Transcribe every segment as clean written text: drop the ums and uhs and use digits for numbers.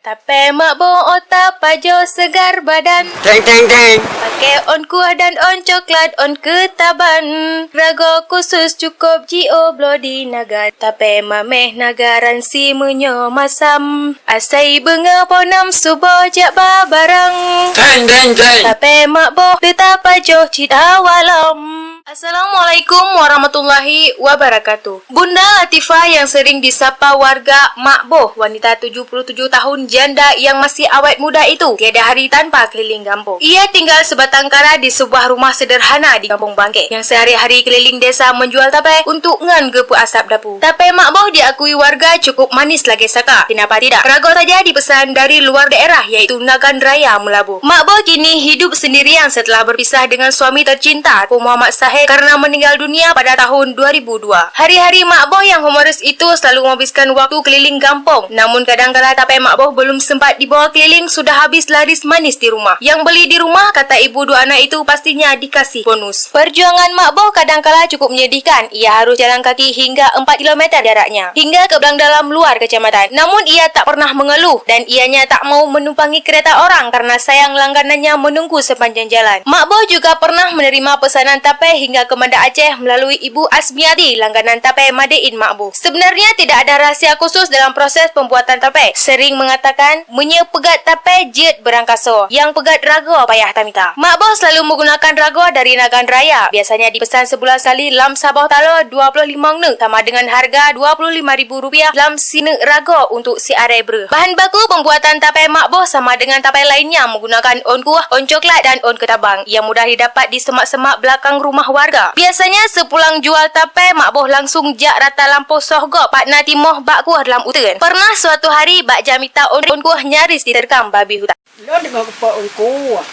Tape Maboeh otak pajo segar badan. Teng teng teng. Pakai on kuah dan on coklat on ketaban. Rago khusus cukup jio blodi naga. Tape mameh nagaran si menyo masam. Asai benga ponam subo jak barang. Teng teng teng. Tape Maboeh tetap pajo cita walam. Assalamualaikum warahmatullahi wabarakatuh. Bunda Latifah yang sering disapa warga Maboeh, wanita 77 tahun janda yang masih awet muda itu, tiada hari tanpa keliling kampung. Ia tinggal sebatang kara di sebuah rumah sederhana di Kampung Bangkit yang sehari-hari keliling desa menjual tape untuk ngan gepu asap dapu. Tape Maboeh diakui warga cukup manis lagi saka. Kenapa tidak? Rago saja dipesan dari luar daerah iaitu Nagan Raya Melabuh. Maboeh kini hidup sendirian setelah berpisah dengan suami tercinta Muhammad karena meninggal dunia pada tahun 2002. Hari-hari Maboeh yang humoris itu selalu menghabiskan waktu keliling kampung. Namun kadang-kala tape Maboeh belum sempat dibawa keliling sudah habis laris manis di rumah. Yang beli di rumah, kata ibu dua anak itu, pastinya dikasih bonus. Perjuangan Maboeh kadang-kala cukup menyedihkan. Ia harus jalan kaki hingga 4 km jaraknya, hingga ke belang dalam luar kecamatan. Namun ia tak pernah mengeluh dan ianya tak mau menumpangi kereta orang karena sayang langganannya menunggu sepanjang jalan. Maboeh juga pernah menerima pesanan tape hingga ke Manda Aceh melalui Ibu Asmiati, langganan tape Madein Maboeh. Sebenarnya tidak ada rahsia khusus dalam proses pembuatan tape. Sering mengatakan, menye pegat tape jet berangkaso, yang pegat rago payah tamita. Maboeh selalu menggunakan rago dari Nagan Raya. Biasanya dipesan sebulan sekali lam sabah talo 25 neg, sama dengan harga Rp25.000 lam sineg rago untuk si are bre. Bahan baku pembuatan tape Maboeh sama dengan tape lainnya menggunakan on kuah, on coklat dan on ketabang yang mudah didapat di semak-semak belakang rumah warga. Biasanya sepulang jual tape, Maboeh langsung jak rata lampu sohgok patna timoh bak kuah dalam uteran. Pernah suatu hari bak jamita on kuah nyaris diterkam babi hutan. Lo dengan kepak on kuah.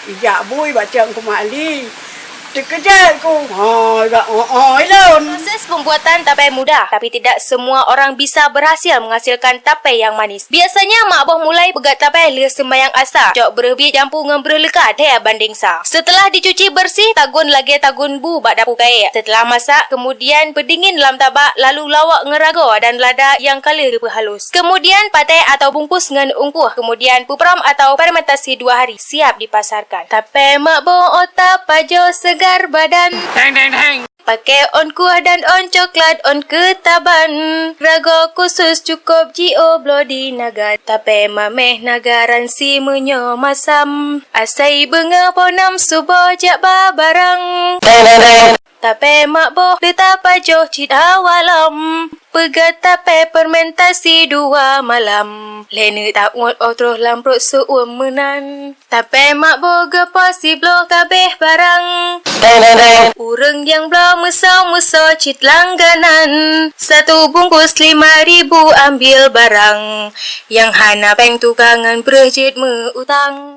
Ijak boy baca aku mali. Terkejut aku. Ilon. Proses pembuatan tape mudah, tapi tidak semua orang bisa berhasil menghasilkan tape yang manis. Biasanya Maboeh mulai pegat tape le sembayang asa, jok berhebit jampu dengan berlekat hea banding sa. Setelah dicuci bersih, tagun lagi tagun bu bak dapu kayak. Setelah masak, kemudian berdingin dalam tabak, lalu lawak ngerago dan lada yang kala rupa halus. Kemudian patai atau bungkus dengan ungkuh, kemudian pupram atau fermentasi 2 hari, siap dipasarkan. Tape Maboeh otak pajo segar badan. Teng teng teng. Pakai on kuah dan on coklat on ketaban. Rago khusus cukup jio blodi naga. Tape mameh nagaran si menyo masam. Asai benga ponam subo jak barang. Tape Maboeh tetap pajo cita walam. Pegat tape fermentasi 2 malam. Lena tak ngot terus lamprut seumenan. Tape Maboeh gepa si bloh kabeh barang. Urang yang bloh musau-musau cit langganan. 1 bungkus 5.000 ambil barang. Yang hana peng tukangan berjit meutang.